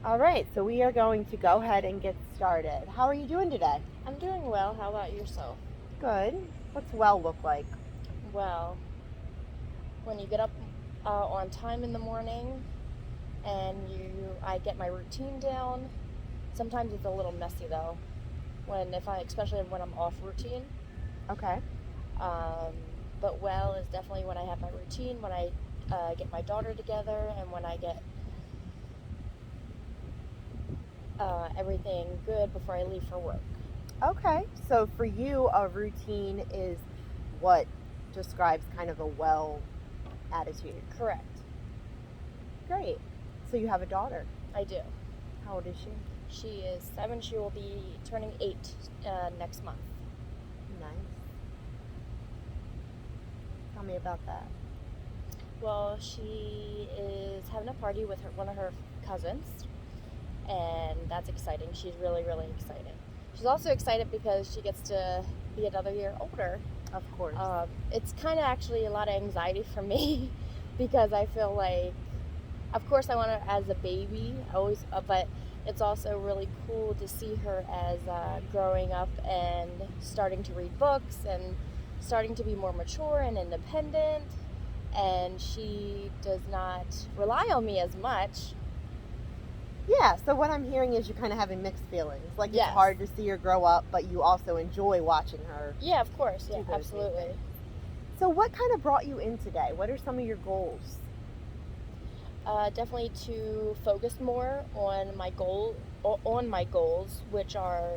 All right, so we are going to go ahead and get started. How are you doing today? I'm doing well. How about yourself? Good. What's well look like? Well, when you get up on time in the morning and I get my routine down. Sometimes it's a little messy though. Especially when I'm off routine. Okay. Um, but well is definitely when I have my routine, when I get my daughter together, and when I get everything good before I leave for work. Okay. So for you, a routine is what describes kind of a well attitude. Correct. Great. So you have a daughter. I do. How old is she? She is 7. She will be turning 8 next month. Nice. Tell me about that. Well, she is having a party with one of her cousins, and that's exciting. She's really, really excited. She's also excited because she gets to be another year older. Of course. It's kind of actually a lot of anxiety for me because I feel like, of course, I want her as a baby, always, but it's also really cool to see her as growing up and starting to read books and starting to be more mature and independent. And she does not rely on me as much. Yeah, so what I'm hearing is you're kind of having mixed feelings. Like it's Yes. hard to see her grow up, but you also enjoy watching her. Yeah, of course. Yeah, do those absolutely. things. So what kind of brought you in today? What are some of your goals? Definitely to focus more on my goals, which are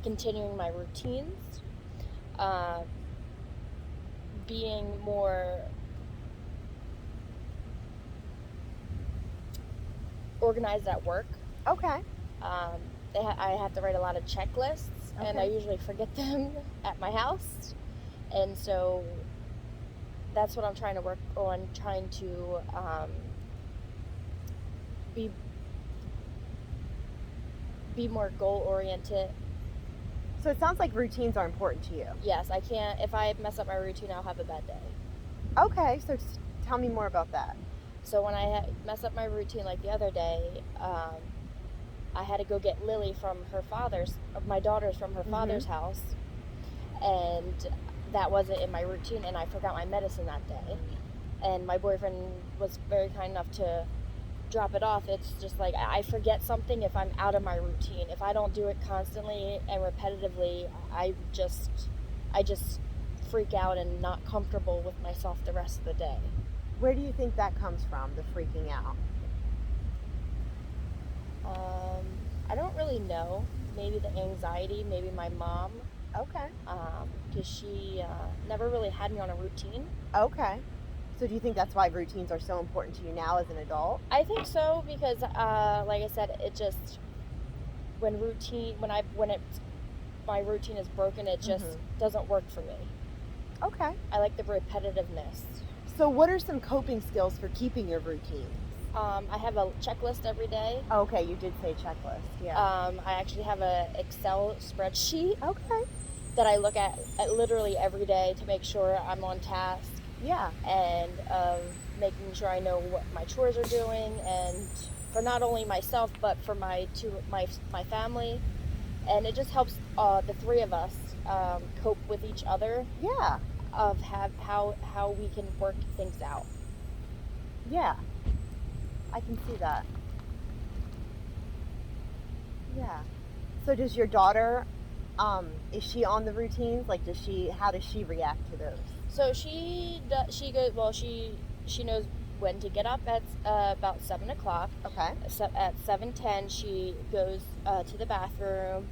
continuing my routines, uh, being more organized at work. Okay. I have to write a lot of checklists, and I Okay. usually forget them at my house, and so that's what I'm trying to work on, trying to be more goal oriented. So it sounds like routines are important to you. Yes, I can't. If I mess up my routine, I'll have a bad day. Okay, so tell me more about that. So when I mess up my routine, like the other day, I had to go get Lily from my daughter's from her father's house, and that wasn't in my routine, and I forgot my medicine that day. And my boyfriend was very kind enough to drop it off. It's just like I forget something if I'm out of my routine. If I don't do it constantly and repetitively, I just freak out and not comfortable with myself the rest of the day. Where do you think that comes from, the freaking out? I don't really know. Maybe the anxiety, maybe my mom, Okay. because she never really had me on a routine. Okay. So do you think that's why routines are so important to you now as an adult? I think so because, like I said, it just when my routine is broken, it just doesn't work for me. Okay. I like the repetitiveness. So what are some coping skills for keeping your routines? I have a checklist every day. Okay, you did say checklist. Yeah. I actually have a Excel spreadsheet Okay. that I look at literally every day to make sure I'm on task, Yeah. and making sure I know what my chores are doing, and for not only myself but for my family, and it just helps the three of us cope with each other, Yeah. of how we can work things out. Yeah. I can see that. Yeah. So does your daughter, is she on the routines? Like, how does she react to those? So she goes, well, she knows when to get up at about 7 o'clock. Okay. So at 7:10 she goes to the bathroom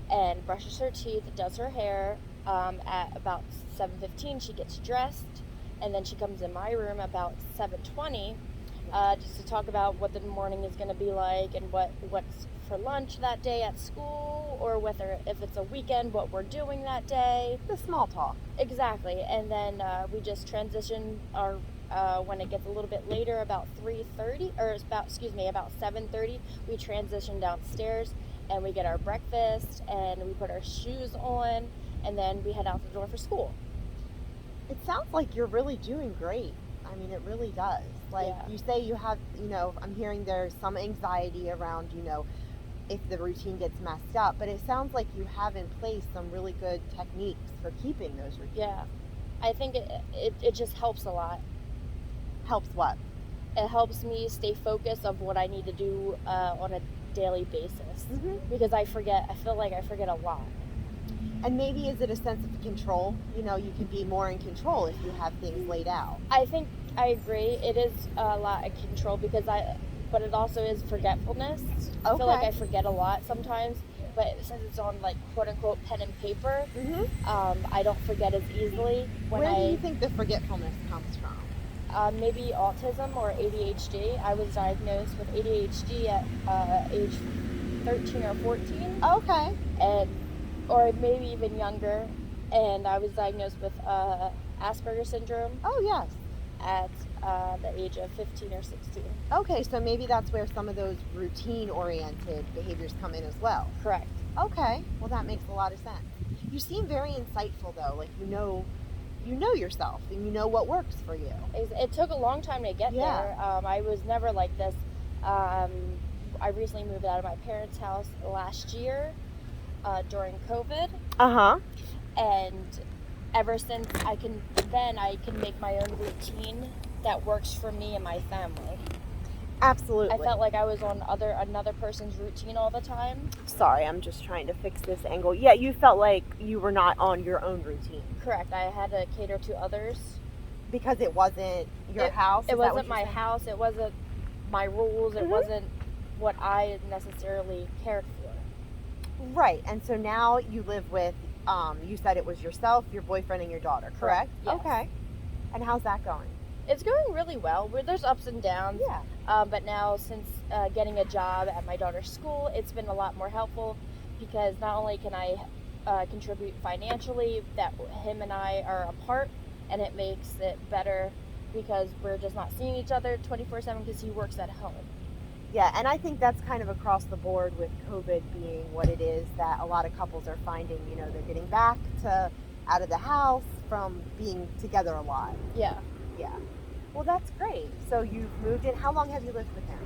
and brushes her teeth, does her hair. At about 7:15 she gets dressed, and then she comes in my room about 7:20, just to talk about what the morning is going to be like, and what's for lunch that day at school, or whether, if it's a weekend, what we're doing that day. The small talk. Exactly. And then we just transition our when it gets a little bit later, about 3:30, or about 7:30, we transition downstairs and we get our breakfast and we put our shoes on, and then we head out the door for school. It sounds like you're really doing great. I mean, it really does. Like Yeah. you say, you have, I'm hearing there's some anxiety around, if the routine gets messed up, but it sounds like you have in place some really good techniques for keeping those routines. Yeah. I think it just helps a lot. Helps what? It helps me stay focused of what I need to do on a daily basis, because I feel like I forget a lot. And maybe is it a sense of control? You can be more in control if you have things laid out. I think I agree. It is a lot of control but it also is forgetfulness. I feel like I forget a lot sometimes, but since it's on like quote unquote pen and paper, I don't forget as easily. Where do you think the forgetfulness comes from? Maybe autism or ADHD. I was diagnosed with ADHD at age 13 or 14. Okay. Or maybe even younger. And I was diagnosed with Asperger's syndrome. Oh, yes. At the age of 15 or 16. Okay, so maybe that's where some of those routine-oriented behaviors come in as well. Correct. Okay, well that makes a lot of sense. You seem very insightful though, like you know yourself and you know what works for you. It took a long time to get there. I was never like this. I recently moved out of my parents' house last year during COVID. And ever since I can make my own routine that works for me and my family. Absolutely. I felt like I was on another person's routine all the time. Sorry, I'm just trying to fix this angle. Yeah, you felt like you were not on your own routine. Correct. I had to cater to others. Because it wasn't your house? It wasn't my house. It wasn't my rules. It wasn't what I necessarily cared for. Right. And so now you live with, you said it was yourself, your boyfriend, and your daughter, correct? Yes. Okay. And how's that going? It's going really well. There's ups and downs. Yeah. But now, since getting a job at my daughter's school, it's been a lot more helpful because not only can I contribute financially, that him and I are apart, and it makes it better because we're just not seeing each other 24/7 because he works at home. Yeah, and I think that's kind of across the board with COVID being what it is, that a lot of couples are finding, they're getting back to out of the house from being together a lot. Yeah. Yeah. Well, that's great. So you've moved in. How long have you lived with him?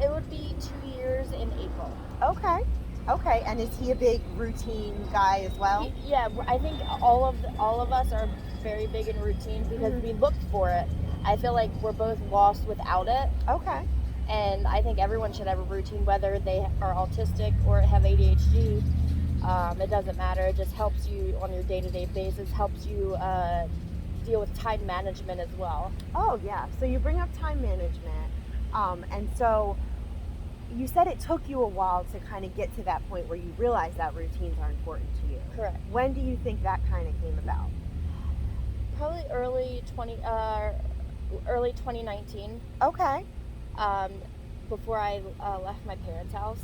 It would be 2 years in April. Okay. Okay. And is he a big routine guy as well? Yeah, I think all of us are very big in routine because we looked for it. I feel like we're both lost without it. Okay. And I think everyone should have a routine, whether they are autistic or have ADHD. It doesn't matter. It just helps you on your day-to-day basis, helps you deal with time management as well. Oh, yeah. So you bring up time management. And so you said it took you a while to kind of get to that point where you realize that routines are important to you. Correct. When do you think that kind of came about? Probably early 2019. Okay. Before I left my parents' house,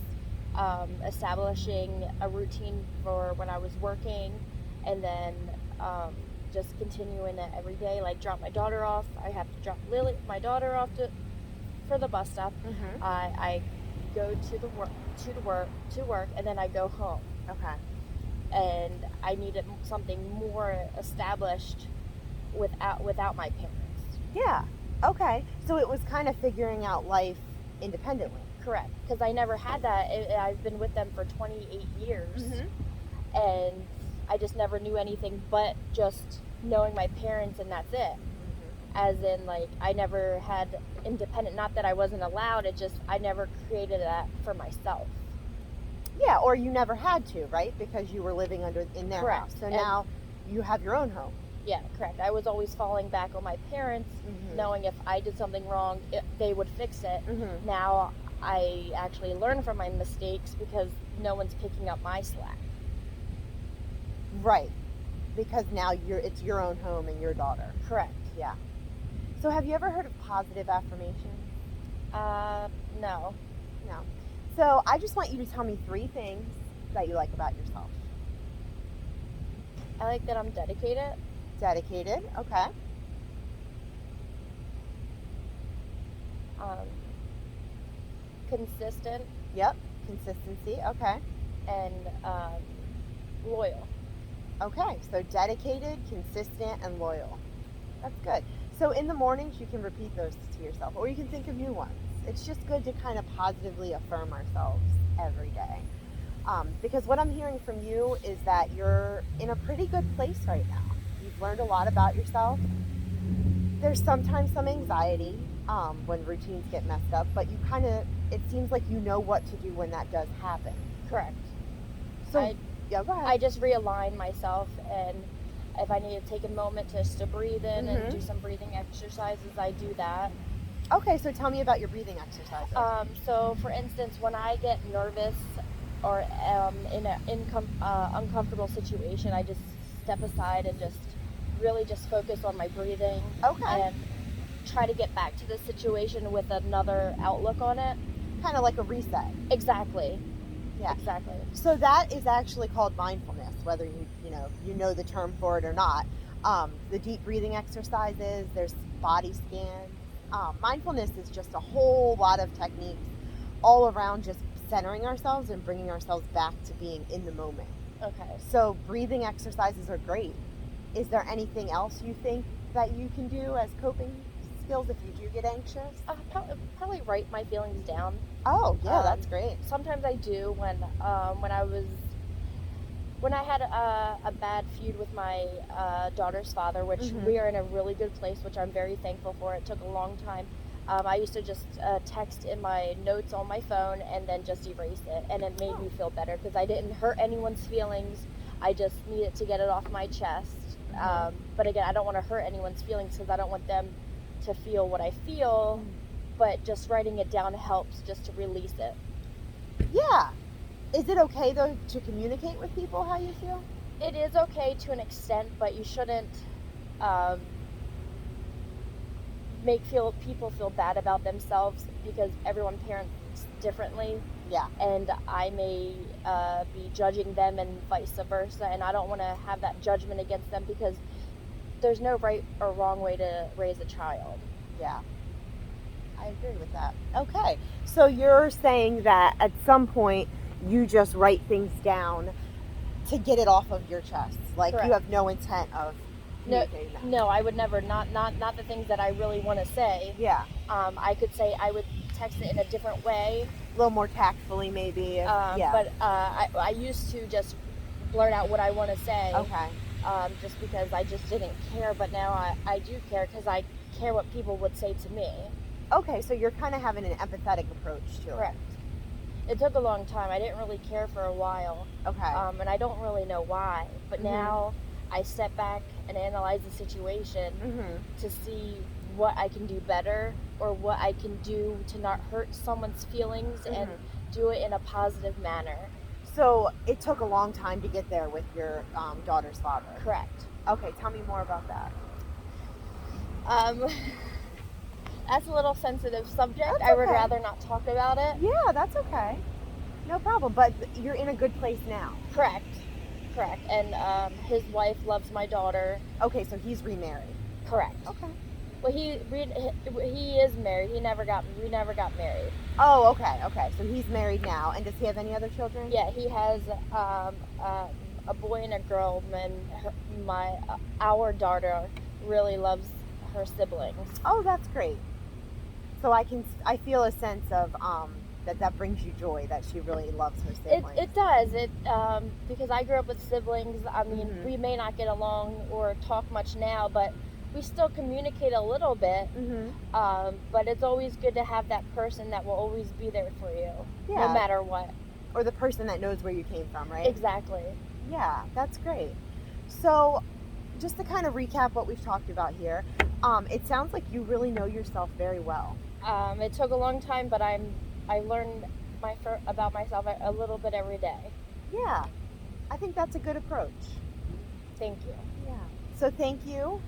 establishing a routine for when I was working, and then just continuing it every day. Like drop my daughter off. I have to drop my daughter off for the bus stop. I go to work, and then I go home. Okay. And I needed something more established without my parents. Yeah. Okay. So it was kind of figuring out life independently. Correct. Because I never had that. I've been with them for 28 years. And I just never knew anything but just knowing my parents, and that's it. As in, like, I never had independent, not that I wasn't allowed, it just, I never created that for myself. Yeah, or you never had to, right? Because you were living in their Correct. house. So now you have your own home. Yeah, correct. I was always falling back on my parents, knowing if I did something wrong, they would fix it. Now I actually learn from my mistakes because no one's picking up my slack. Right. Because now it's your own home and your daughter. Correct. Yeah. So have you ever heard of positive affirmation? No. No. So I just want you to tell me 3 things that you like about yourself. I like that I'm dedicated. Dedicated. Okay. Consistent. Yep. Consistency. Okay. And loyal. Okay. So dedicated, consistent, and loyal. That's good. So in the mornings, you can repeat those to yourself, or you can think of new ones. It's just good to kind of positively affirm ourselves every day. Because what I'm hearing from you is that you're in a pretty good place right now. You've learned a lot about yourself. There's sometimes some anxiety when routines get messed up, but it seems like you know what to do when that does happen. Correct. So, yeah, go ahead. I just realign myself, and if I need to take a moment just to breathe in and do some breathing exercises, I do that. Okay, so tell me about your breathing exercises. So, for instance, when I get nervous or in an uncomfortable situation, I just step aside and just really just focus on my breathing. Okay. And try to get back to the situation with another outlook on it. Kind of like a reset. Exactly. Yeah. Exactly. So that is actually called mindfulness, whether you know the term for it or not. The deep breathing exercises, there's body scans. Mindfulness is just a whole lot of techniques all around just centering ourselves and bringing ourselves back to being in the moment. Okay. So breathing exercises are great. Is there anything else you think that you can do as coping skills if you do get anxious? Probably write my feelings down. Oh, yeah, that's great. Sometimes I do when I had a bad feud with my daughter's father, which we are in a really good place, which I'm very thankful for. It took a long time. I used to just text in my notes on my phone and then just erase it, and it made me feel better because I didn't hurt anyone's feelings. I just needed to get it off my chest. But again, I don't want to hurt anyone's feelings because I don't want them to feel what I feel, but just writing it down helps just to release it. Yeah. Is it okay, though, to communicate with people how you feel? It is okay to an extent, but you shouldn't make people feel bad about themselves because everyone parents differently. Yeah. And I may be judging them and vice versa, and I don't want to have that judgment against them because there's no right or wrong way to raise a child. Yeah. I agree with that. Okay. So you're saying that at some point you just write things down to get it off of your chest. Like Correct. You have no intent of communicating that. No, I would never. Not the things that I really want to say. Yeah. I could say I would text it in a different way. A little more tactfully, maybe. Yeah. But I used to just blurt out what I want to say. Okay. Just because I just didn't care. But now I do care because I care what people would say to me. Okay, so you're kind of having an empathetic approach to it. Correct. It took a long time. I didn't really care for a while. Okay. And I don't really know why. But now I step back and analyze the situation to see what I can do better or what I can do to not hurt someone's feelings and do it in a positive manner. So it took a long time to get there with your daughter's father. Correct. Okay, tell me more about that. That's a little sensitive subject. That's I would okay. rather not talk about it. Yeah, that's okay. No problem. But you're in a good place now. Correct. And his wife loves my daughter. Okay, so he's remarried. Correct. Okay. Well, he is married. We never got married. Oh, okay. So he's married now. And does he have any other children? Yeah, he has a boy and a girl. And our daughter really loves her siblings. Oh, that's great. So I feel a sense of that brings you joy, that she really loves her siblings. It does. Because I grew up with siblings. I mean, we may not get along or talk much now, but we still communicate a little bit. But it's always good to have that person that will always be there for you, no matter what. Or the person that knows where you came from, right? Exactly. Yeah, that's great. So, just to kind of recap what we've talked about here, it sounds like you really know yourself very well. It took a long time, but I learned about myself a little bit every day. Yeah, I think that's a good approach. Thank you. Yeah. So thank you